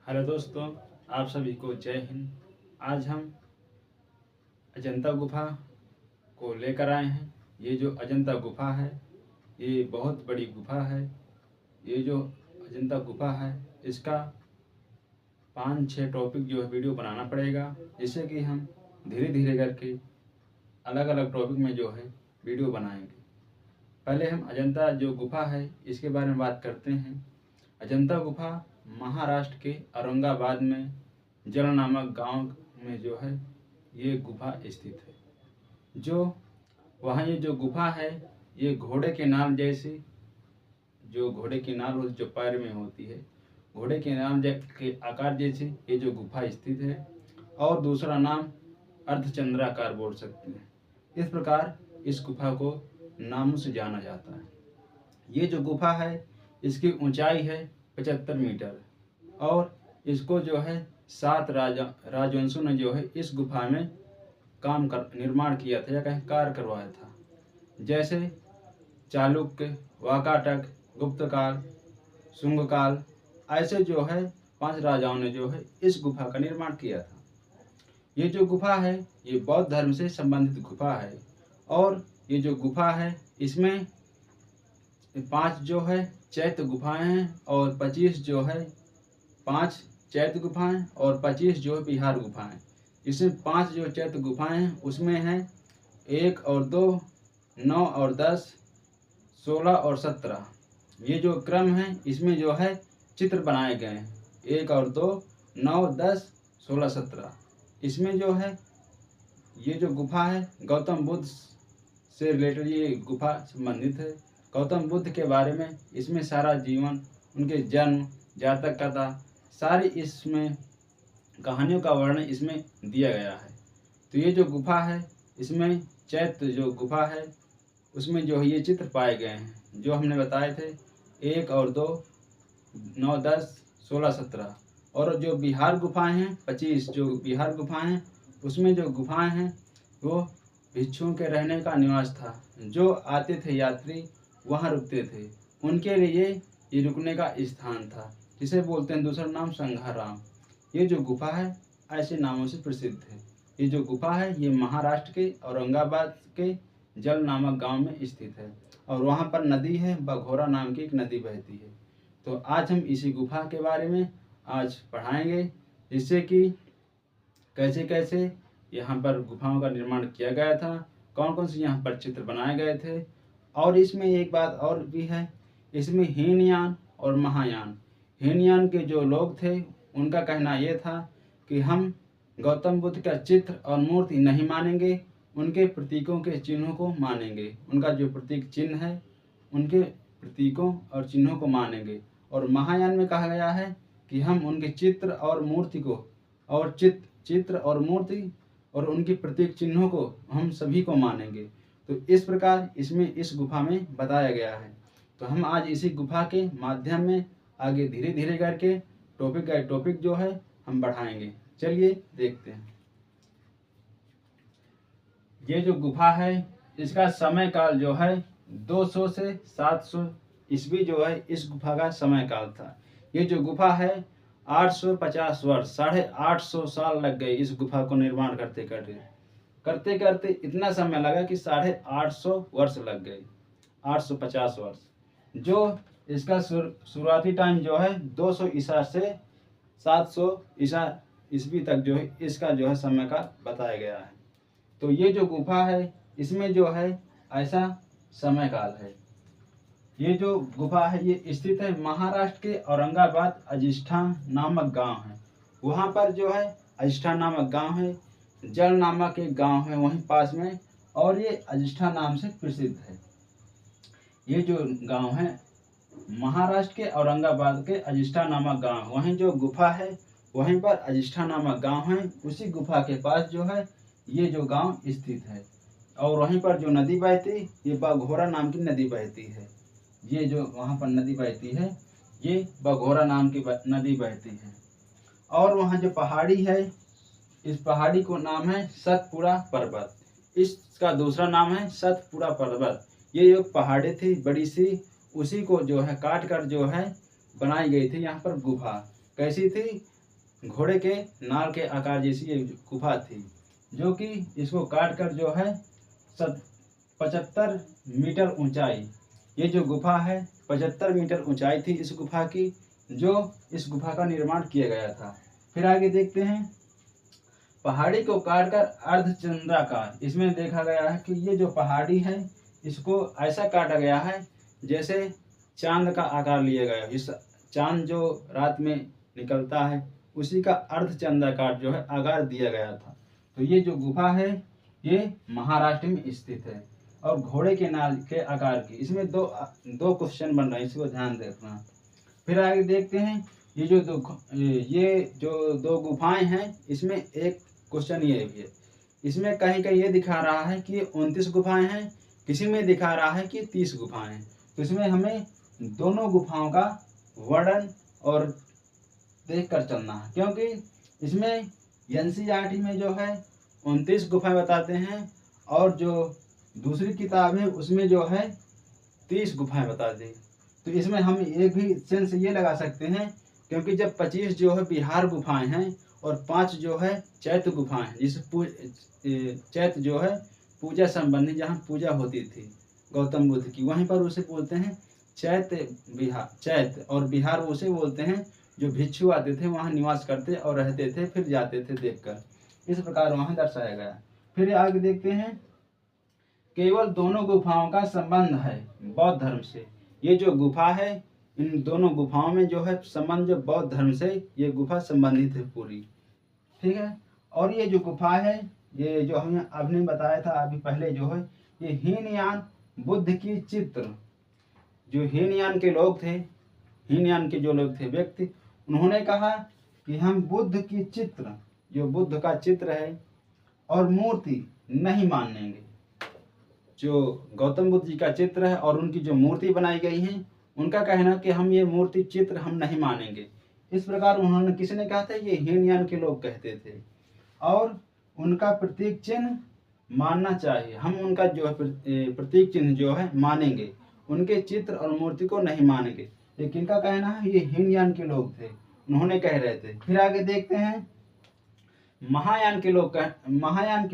Hello दोस्तों, आप सभी को जय हिंद। आज हम अजंता गुफा को लेकर आए हैं। ये जो अजंता गुफा है ये बहुत बड़ी गुफा है। ये जो अजंता गुफा है इसका 5-6 टॉपिक जो है वीडियो बनाना पड़ेगा, जिससे कि हम धीरे धीरे करके अलग अलग टॉपिक में जो है वीडियो बनाएंगे। पहले हम अजंता जो गुफा है इसके बारे में बात करते हैं। अजंता गुफा महाराष्ट्र के औरंगाबाद में जल नामक गांव में जो है ये गुफा स्थित है। जो वहाँ ये जो गुफा है ये घोड़े के नाल जैसी, जो घोड़े की नाल होती जो पैर में होती है, घोड़े के नाल के आकार जैसी ये जो गुफा स्थित है। और दूसरा नाम अर्धचंद्राकार बोल सकते हैं। इस प्रकार इस गुफा को नामों से जाना जाता है। ये जो गुफा है इसकी ऊंचाई है 75 मीटर और इसको जो है 7 राजवंशों ने जो है इस गुफा में निर्माण किया था या कहीं कार्य करवाया था। जैसे चालुक्य, वाकाटक, गुप्तकाल, शुंगकाल, ऐसे जो है 5 राजाओं ने जो है इस गुफा का निर्माण किया था। ये जो गुफा है ये बौद्ध धर्म से संबंधित गुफा है। और ये जो गुफा है इसमें 5 जो है चैत्य गुफाएं हैं और 25 जो है 5 चैत्य गुफाएं और 25 जो है विहार गुफाएं। इसमें 5 जो चैत्य गुफाएं हैं उसमें हैं 1 और 2, 9 और 10, 16 और 17। ये जो क्रम है इसमें जो है चित्र बनाए गए हैं 1 और 2, 9, 10, 16, 17। इसमें जो है ये जो गुफा है गौतम बुद्ध से रिलेटेड ये गुफा संबंधित है। गौतम बुद्ध के बारे में इसमें सारा जीवन, उनके जन्म, जातक कथा, सारी इसमें कहानियों का वर्णन इसमें दिया गया है। तो ये जो गुफा है इसमें चैत्य जो गुफा है उसमें जो है ये चित्र पाए गए हैं जो हमने बताए थे 1 और 2, 9, 10, 16, 17। और जो बिहार गुफाएं हैं 25 जो बिहार गुफाएं हैं उसमें जो गुफाएं हैं वो भिक्षुओं के रहने का निवास था। जो आते थे यात्री वहाँ रुकते थे, उनके लिए ये रुकने का स्थान था, जिसे बोलते हैं दूसरा नाम संघाराम। ये जो गुफा है ऐसे नामों से प्रसिद्ध है। ये जो गुफा है ये महाराष्ट्र के औरंगाबाद के जल नामक गांव में स्थित है और वहाँ पर नदी है, बघोरा नाम की एक नदी बहती है। तो आज हम इसी गुफा के बारे में आज पढ़ाएंगे, जिससे कि कैसे कैसे यहाँ पर गुफाओं का निर्माण किया गया था, कौन कौन से यहाँ पर चित्र बनाए गए थे। और इसमें एक बात और भी है, इसमें हीनयान और महायान। हीनयान के जो लोग थे उनका कहना यह था कि हम गौतम बुद्ध का चित्र और मूर्ति नहीं मानेंगे, उनके प्रतीकों के चिन्हों को मानेंगे। उनका जो प्रतीक चिन्ह है उनके प्रतीकों और चिन्हों को मानेंगे। और महायान में कहा गया है कि हम उनके चित्र और मूर्ति को और चित्र और मूर्ति और उनके प्रतीक चिन्हों को हम सभी को मानेंगे। तो इस प्रकार इसमें इस गुफा में बताया गया है। तो हम आज इसी गुफा के माध्यम में आगे धीरे धीरे करके टॉपिक बाय टॉपिक जो है हम बढ़ाएंगे। चलिए देखते हैं। ये जो गुफा है इसका समय काल जो है 200 से 700 ईस्वी जो है इस गुफा का समय काल था। ये जो गुफा है 850 वर्ष, 850 साल लग गए इस गुफा को निर्माण करते करते इतना समय लगा कि 850 वर्ष लग गए, 850 वर्ष। जो इसका शुरुआती टाइम जो है 200 ईसा से 700 ईसा ईस्वी तक जो है इसका जो है समय का बताया गया है। तो ये जो गुफा है इसमें जो है ऐसा समय काल है। ये जो गुफा है ये स्थित है महाराष्ट्र के औरंगाबाद अजिष्ठान नामक गांव है। वहाँ पर जो है अजिष्ठान नामक गांव है, जल नामक एक गांव है वहीं पास में, और ये अजिष्ठान नाम से प्रसिद्ध है। ये जो गांव है महाराष्ट्र के औरंगाबाद के अजिष्ठान नामक गांव, वहीं जो गुफा है वहीं पर अजिष्ठान नामक गांव है। उसी गुफा के पास जो है ये जो गांव स्थित है और वहीं पर जो नदी बहती ये बघोरा नाम की नदी बहती है। ये जो वहाँ पर नदी बहती है ये बघोरा नाम की नदी बहती है। और वहाँ जो पहाड़ी है इस पहाड़ी को नाम है सतपुड़ा पर्वत। इसका दूसरा नाम है सतपुड़ा पर्वत। ये जो पहाड़ी थी बड़ी सी, उसी को जो है काट कर जो है बनाई गई थी यहाँ पर गुफा। कैसी थी? घोड़े के नाल के आकार जैसी ये गुफा थी, जो कि इसको काट कर जो है 75 मीटर ऊंचाई, ये जो गुफा है 75 मीटर ऊंचाई थी इस गुफा की, जो इस गुफा का निर्माण किया गया था। फिर आगे देखते हैं, पहाड़ी को काटकर अर्धचंद्राकार, इसमें देखा गया है कि ये जो पहाड़ी है इसको ऐसा काटा गया है जैसे चांद का आकार लिया गया है। इस चांद जो रात में निकलता है उसी का अर्धचंद्राकार जो है आकार दिया गया था। तो ये जो गुफा है ये महाराष्ट्र में स्थित है और घोड़े के नाल के आकार की। इसमें दो क्वेश्चन बन रहे हैं, इसको ध्यान रखना। फिर आगे देखते हैं, ये जो दो गुफाएं हैं इसमें एक क्वेश्चन ये भी है, इसमें कहीं कहीं ये दिखा रहा है कि 29 गुफाएं हैं, किसी में दिखा रहा है कि 30 गुफाएं हैं। तो इसमें हमें दोनों गुफाओं का वर्णन और देख कर चलना है, क्योंकि इसमें एनसीईआरटी में जो है 29 गुफाएं बताते हैं और जो दूसरी किताब है उसमें जो है 30 गुफाएं बता दी। तो इसमें हम एक भी सेंस ये लगा सकते हैं, क्योंकि जब 25 जो है बिहार गुफाएं हैं और 5 जो है चैत्य गुफाएं हैं, जिस चैत्य जो है पूजा संबंधी, जहाँ पूजा होती थी गौतम बुद्ध की, वहीं पर उसे बोलते हैं चैत्य बिहार। चैत्य और बिहार उसे बोलते हैं जो भिक्षु आते थे वहाँ निवास करते और रहते थे, फिर जाते थे देखकर। इस प्रकार वहाँ दर्शाया गया। फिर आगे देखते हैं, केवल दोनों गुफाओं का संबंध है बौद्ध धर्म से। ये जो गुफा है इन दोनों गुफाओं में जो है संबंध जो बौद्ध धर्म से ये गुफा संबंधित है पूरी, ठीक है। और ये जो गुफा है ये जो हमने आपने बताया था अभी पहले जो है ये हीनयान बुद्ध की चित्र, जो हीनयान के लोग थे, हीनयान के जो लोग थे व्यक्ति, उन्होंने कहा कि हम बुद्ध की चित्र, जो बुद्ध का चित्र है और मूर्ति नहीं मानेंगे। जो गौतम बुद्ध जी का चित्र है और उनकी जो मूर्ति बनाई गई है उनका कहना कि हम ये मूर्ति चित्र हम नहीं मानेंगे। इस प्रकार उन्होंने, किसने कहा था, ये हीनयान के लोग कहते थे। और उनका प्रतीक चिन्ह मानना चाहिए, हम उनका जो है प्रतीक चिन्ह जो है मानेंगे, उनके चित्र और मूर्ति को नहीं मानेंगे। ये किनका कहना है, ये हीनयान के लोग थे, उन्होंने कह रहे थे। फिर आगे देखते हैं, महायान के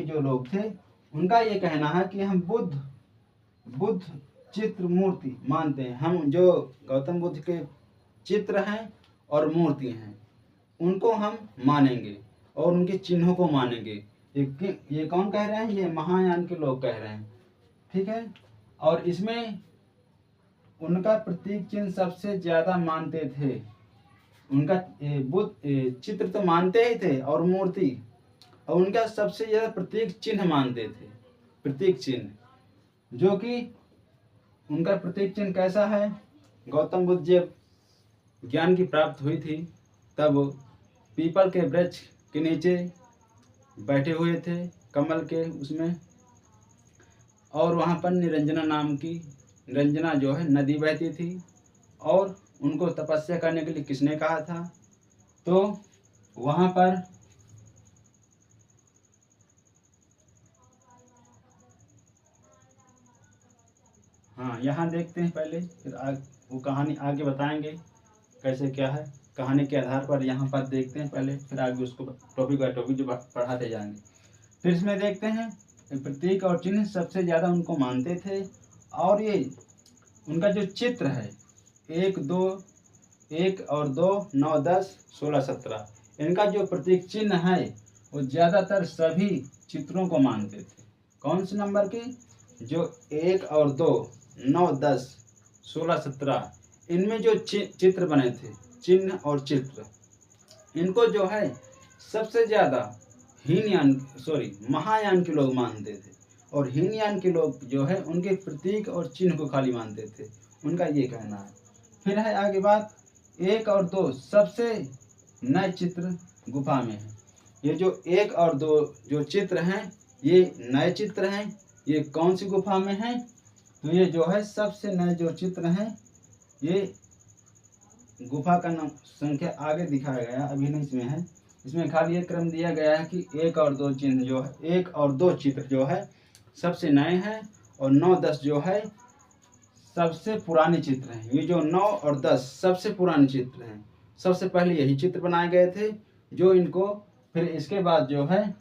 जो लोग थे उनका ये कहना है कि हम बुद्ध चित्र मूर्ति मानते हैं, हम जो गौतम बुद्ध के चित्र हैं और मूर्ति हैं उनको हम मानेंगे और उनके चिन्हों को मानेंगे। ये कौन कह रहे हैं, ये महायान के लोग कह रहे हैं, ठीक है। और इसमें उनका प्रतीक चिन्ह सबसे ज्यादा मानते थे, उनका बुद्ध चित्र तो मानते ही थे और मूर्ति, और उनका सबसे ज्यादा प्रतीक चिन्ह मानते थे। प्रतीक चिन्ह जो कि उनका प्रतीक चिन्ह कैसा है, गौतम बुद्ध जब ज्ञान की प्राप्त हुई थी तब पीपल के वृक्ष के नीचे बैठे हुए थे, कमल के उसमें, और वहाँ पर निरंजना जो है नदी बहती थी, और उनको तपस्या करने के लिए किसने कहा था, तो वहाँ पर हाँ यहाँ देखते हैं पहले, फिर वो कहानी आगे बताएंगे कैसे क्या है, कहानी के आधार पर यहाँ पर देखते हैं पहले, फिर आगे उसको टॉपिक बाय टॉपिक जो पढ़ाते जाएंगे। फिर इसमें देखते हैं प्रतीक और चिन्ह सबसे ज़्यादा उनको मानते थे, और ये उनका जो चित्र है 1 और 2 9 10 16 17 इनका जो प्रतीक चिन्ह है वो ज़्यादातर सभी चित्रों को मानते थे। कौन से नंबर के, जो 1 और 2 9 10 16 17 इनमें जो चित्र बने थे, चिन्ह और चित्र, इनको जो है सबसे ज़्यादा महायान के लोग मानते थे, और हीनयान के लोग जो है उनके प्रतीक और चिन्ह को खाली मानते थे, उनका ये कहना है। फिर है आगे बात, 1 और 2 सबसे नए चित्र गुफा में है। ये जो 1 और 2 जो चित्र हैं ये नए चित्र हैं। ये कौन सी गुफा में है, तो ये जो है सबसे नए जो चित्र हैं, ये गुफा का नाम संख्या आगे दिखाया गया, अभी नहीं इसमें है, इसमें खाली ये क्रम दिया गया है कि 1 और 2 चिन्ह जो है, 1 और 2 चित्र जो है सबसे नए हैं, और 9 10 जो है सबसे पुराने चित्र हैं। ये जो 9 और 10 सबसे पुराने चित्र हैं, सबसे पहले यही चित्र बनाए गए थे, जो इनको फिर इसके बाद जो है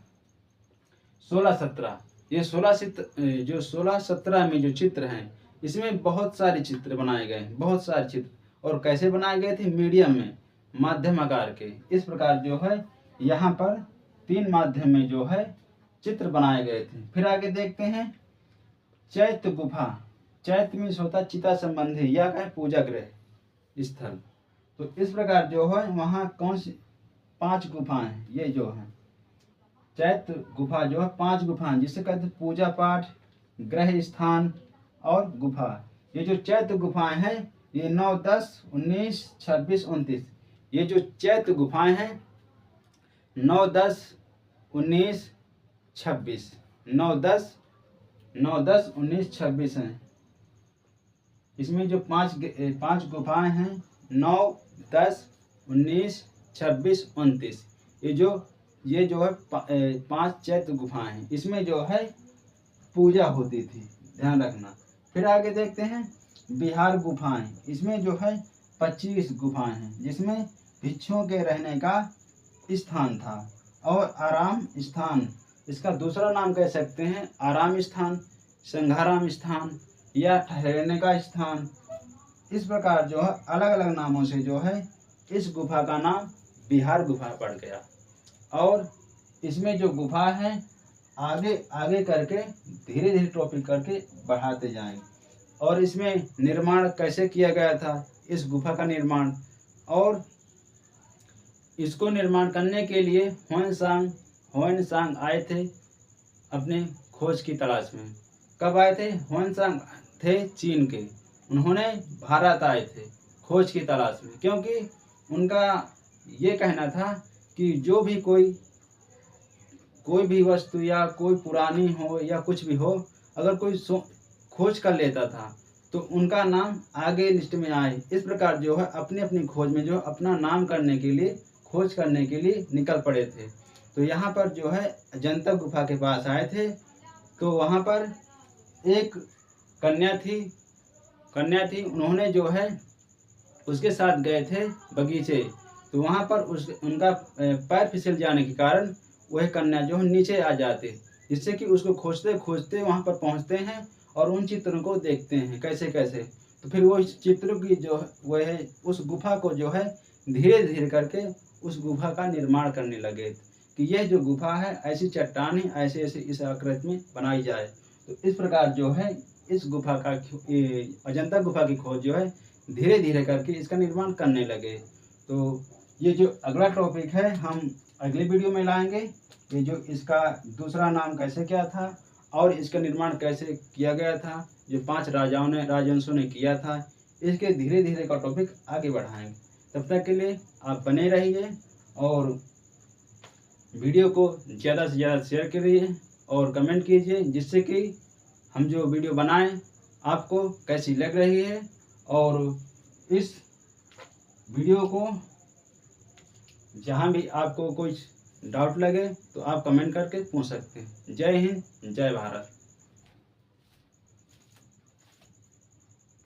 16-17, ये 16-17 में जो चित्र हैं इसमें बहुत सारे चित्र बनाए गए हैं, बहुत सारे चित्र। और कैसे बनाए गए थे? मीडियम में, माध्यम आकार के। इस प्रकार जो है यहाँ पर 3 माध्यम में जो है चित्र बनाए गए थे। फिर आगे देखते हैं चैत्य गुफा। चैत्य में होता चिता संबंधी या कहे पूजा गृह स्थल। तो इस प्रकार जो है वहाँ कौन सी 5 गुफाएं, ये जो है चैत्य गुफा जो है 5 गुफाएं, जिसे कहते हैं पूजा पाठ, ग्रह स्थान और गुफा। ये जो चैत्य गुफाएं हैं ये 9, 10, 19, 26, 29, ये जो चैत्य गुफाएं हैं 9, 10, 19, 26, 9, 10, 19, 26 हैं। इसमें जो 5 गुफाएं हैं 9, 10, 19, 26, 29, ये जो है 5 चैत्य गुफाएं हैं। इसमें जो है पूजा होती थी, ध्यान रखना। फिर आगे देखते हैं बिहार गुफाएं। इसमें जो है 25 गुफाएं हैं, जिसमें भिक्षुओं के रहने का स्थान था और आराम स्थान। इसका दूसरा नाम कह सकते हैं आराम स्थान, संघाराम स्थान या ठहरने का स्थान। इस प्रकार जो है अलग अलग नामों से जो है इस गुफा का नाम बिहार गुफा पड़ गया। और इसमें जो गुफा है आगे आगे करके धीरे धीरे टॉपिक करके बढ़ाते जाएंगे। और इसमें निर्माण कैसे किया गया था, इस गुफा का निर्माण, और इसको निर्माण करने के लिए ह्वेनसांग आए थे अपने खोज की तलाश में। कब आए थे? ह्वेनसांग थे चीन के, उन्होंने भारत आए थे खोज की तलाश में, क्योंकि उनका ये कहना था कि जो भी कोई भी वस्तु या कोई पुरानी हो या कुछ भी हो, अगर कोई खोज कर लेता था तो उनका नाम आगे लिस्ट में आए। इस प्रकार जो है अपनी अपनी खोज में जो अपना नाम करने के लिए, खोज करने के लिए निकल पड़े थे। तो यहाँ पर जो है अजंता गुफा के पास आए थे, तो वहाँ पर एक कन्या थी, उन्होंने जो है उसके साथ गए थे बगीचे। तो वहाँ पर उनका पैर फिसल जाने के कारण वह कन्या जो है नीचे आ जाते, जिससे कि उसको खोजते खोजते वहाँ पर पहुँचते हैं और उन चित्रों को देखते हैं कैसे कैसे। तो फिर वो चित्रों की जो वह उस गुफा को जो है धीरे धीरे करके उस गुफा का निर्माण करने लगे कि यह जो गुफा है ऐसी चट्टान ऐसे ऐसे इस आकृति में बनाई जाए। तो इस प्रकार जो है इस गुफा का अजंता गुफा की खोज जो है धीरे धीरे करके इसका निर्माण करने लगे। तो ये जो अगला टॉपिक है हम अगले वीडियो में लाएंगे। ये जो इसका दूसरा नाम कैसे क्या था और इसका निर्माण कैसे किया गया था, जो 5 राजवंशों ने किया था, इसके धीरे धीरे का टॉपिक आगे बढ़ाएंगे। तब तक के लिए आप बने रहिए और वीडियो को ज़्यादा से ज़्यादा शेयर करिए और कमेंट कीजिए, जिससे कि हम जो वीडियो बनाएं आपको कैसी लग रही है। और इस वीडियो को जहाँ भी आपको कोई डाउट लगे तो आप कमेंट करके पूछ सकते हैं। जय हिंद, जय भारत।